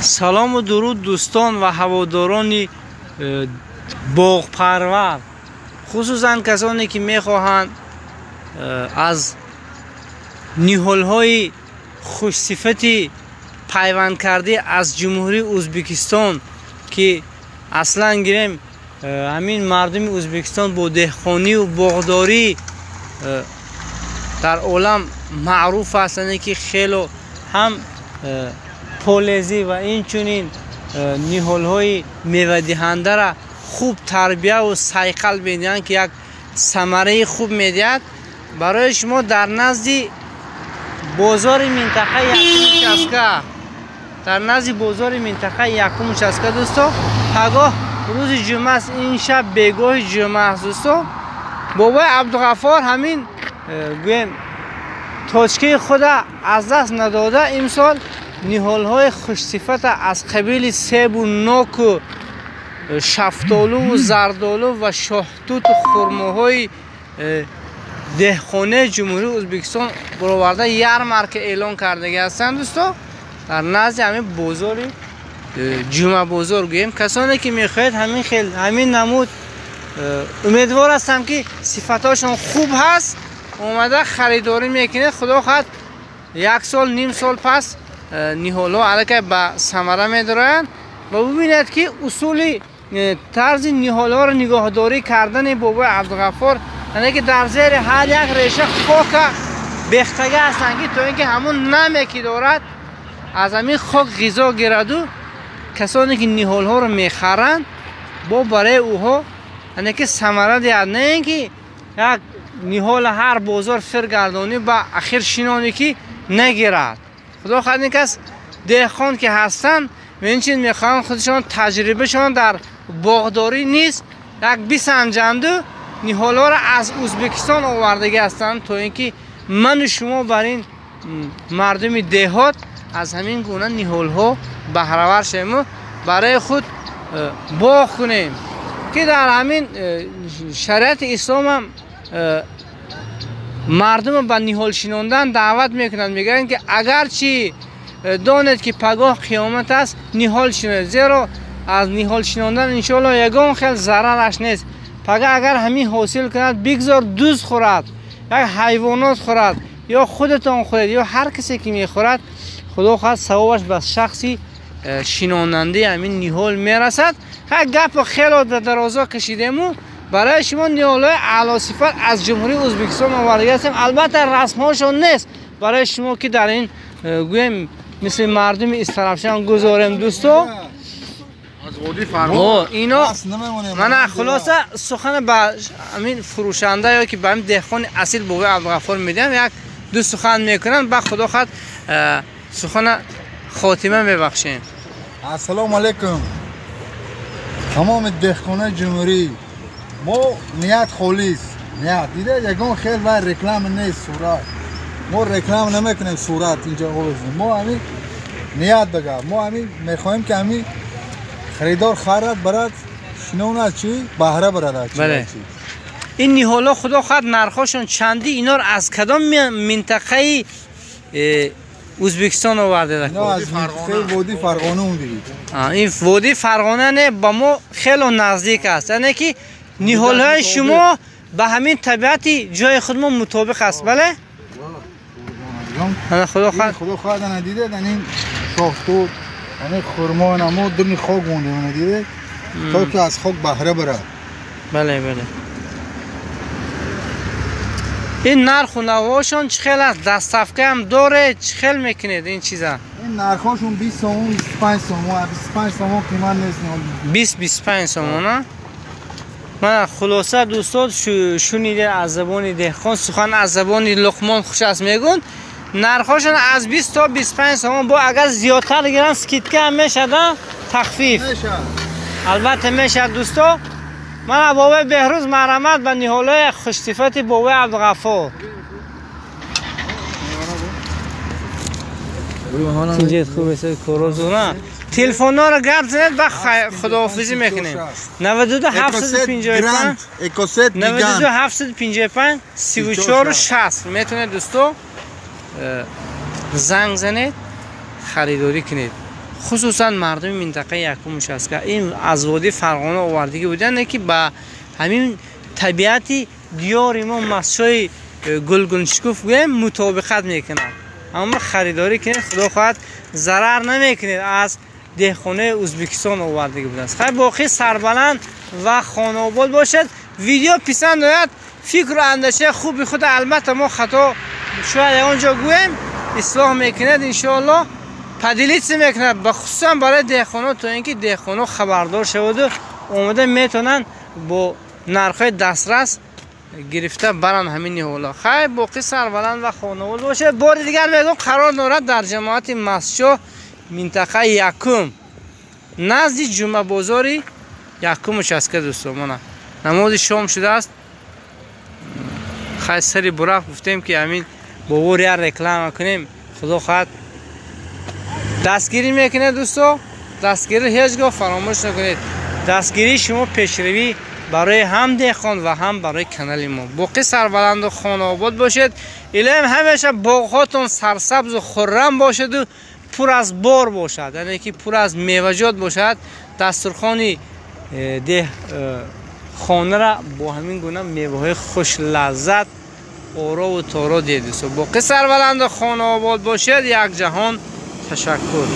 سلام و درود دوستان و هواداران باغ پرور، خصوصا کسانی که میخواهند از نیهال‌های خوش صفتی پیوند کرده از جمهوری ازبکستان که اصلا گیریم همین مردم ازبکستان با دهقانی و باغداری در عالم معروف هستند که خیلی هم پولزی و این چونین نیهال‌های میوه دهنده را خوب تربیه و صیقل میدهند که یک ثمره خوب میدهد. برای شما در نزد بازار منطقه یکم چسکه دوستا، پگاه روز جمعه است، این شب بیگاه جمعه است دوستا. بابای عبدالغفار همین گویم تاچکه خود از دست نداده امسال نیهال‌های خوش صفت از قبیل سیب و نوک و شفتالو و زردالو و شاهتوت و خرماهای دهخانه جمهوری ازبکستان برآورده یارمارک اعلان کرده هستند دوستا در نزد همین بازار جمعه بازار. گویم کسانی که میخواید همین نمود امیدوار هستم که صفتاشون خوب هست، اومده خریداری میکنه. خدا خواهد یک سال نیم سال پس نیهال‌ها علاقه به ثمره میدارن و ببینید که اصول طرز نیهال‌ها رو نگاهداری کردن بابای عبدالغفار، یعنی که در زیر هر یک ریشه خاک بختگی هستند که تا اینکه همون نمی که دارد از همین خاک غذا گیرد و کسانی که نیهال‌ها رو میخرند با برای اوها یعنی که ثمره دهد، نه اینکه یک نیهال هر بازار فرگردانی با اخیر شینانی که نگیرد. خدا خواهد این کس دهخان که هستن و این چیز میخوان خودشان تجربه شان در باغداری نیست یک بسنجند و نیهال‌ها را از ازبکستان آورده هستند تا اینکه من و شما بر این مردم دهات از همین گونه نیهال‌ها بهره‌ور شویم و برای خود باغ کنیم که در همین شریعت اسلام هم مردم به نیهال شیناندن دعوت میکنند، میگن که اگرچه دانید که پگاه قیامت است نیهال شینید، زیرا از نیهال شیناندن انشاءالله یگان خیلی ضررش نیست. پگاه اگر همین حاصل کند بگذار دوز خورد، یک حیوانات خورد یا خودتان خورد یا هر کسی که میخورد، خدا خواهد ثوابش به شخصی شیناننده همین نیهال میرسد. یک گپ خیلی درازا کشیدیم و برای شما نیهال‌های اعلی صفت از جمهوری ازبکستان آورده هستیم. البته رسم‌هاشون نیست برای شما که در این گویم مثل مردم استرافشان گذاریم دوستو. اینا من خلاصه سخن به همین فروشنده یا که به همین دهقان اصیل بابای عبدالغفار میدم یک دو سخن میکنن، با خدا خواهد سخن خاتمه میبخشیم. السلام علیکم تمام دهقان جمهوری. ما نیت خالص نیت دیده یکم خیلی باید رکلام نیست صورت، ما رکلام نمیکنیم صورت اینجا آوردیم، ما همین نیت بگم ما همین میخوایم که همین خریدار خرد برد شنون از چی بهره برد. بله. این نیهالا خدا خواهد نرخاشون چندی اینا رو از کدام منطقه ازبکستان آورده؟ نه از منطقه وادی فرغانه اومدید. این وادی فرغانه نه با ما خیلی نزدیک است، یعنی که نیهال‌های شما به همین طبیعتی جای خودمون مطابق است. بله خدا خواهد ندیده این شافتور یعنی خرما نمو درنی خاک مونده ندیده تا که از خاک بهره بره. بله این نرخ و نواشون چخیل است؟ دستفکه هم داره؟ چخیل میکنید این چیزا؟ این نرخاشون 20 سومون 25 سومون 25 سومون قیمت نیست. 20-25 سومون نه؟ من خلاصه دوستان شنیده از زبان دهقان سخن از زبان لقمان خوش است میگن نرخاشون از 20 تا 25 سومون با اگر زیادتر گیرن سکیتکه هم میشه تخفیف میشه. البته میشه دوستان. من بابای بهروز مرحمت به نیهال‌های خوش صفت بابای عبدالغفار. اینجا خوبه سر کروزونه تلفن ها رو گرد زنید و خداحافظی میکنیم. 92 755 92 755 34 60 میتونه دوستو زنگ زنید خریداری کنید. خصوصا مردم منطقه یکمش است که این از وادی فرغانه آوردگی بودن که با همین طبیعت دیار ما مسجای گلگون شکوف مطابقت میکنه. اما خریداری که خدا خواهد ضرر نمیکنه از دهخانه ازبکستان آوردگی بوده است. خیلی باقی سربلند و خانه آباد باشد. ویدیو پسند آید فکر و اندیشه خوبی خود البته ما خطا شاید اونجا گویم اصلاح میکند انشاءالله پدیلیت میکند بخصوصا برای دهخانه تا اینکه دهخانه خبردار شود و اومده میتونن با نرخ دسترس گرفته برن همین حالا. خیلی باقی سربلند و خانواده باشه. بار دیگر میگم قرار دارد در جماعت مسجد منطقه یکم نزد جمعه بازاری یکمش است که دوستان نماز شام شده است. خیلی سری برق گفتیم که همین با ور رکلام کنیم خدا خواهد دستگیری میکنه دوستان. دستگیری هیچگاه فراموش نکنید. دستگیری شما پیشروی برای هم دهخان و هم برای کانال ما. باقی سربلند و خانه آباد باشید. الهام همیشه باغاتون سرسبز و خرم باشد و پر از بار باشد، یعنی که پر از میوه‌جات باشد. دسترخوان ده خانه را با همین گونه میوه خوش لذت آرا و تارا دیدید. باقی سربلند و خانه آباد باشید. یک جهان تشکر.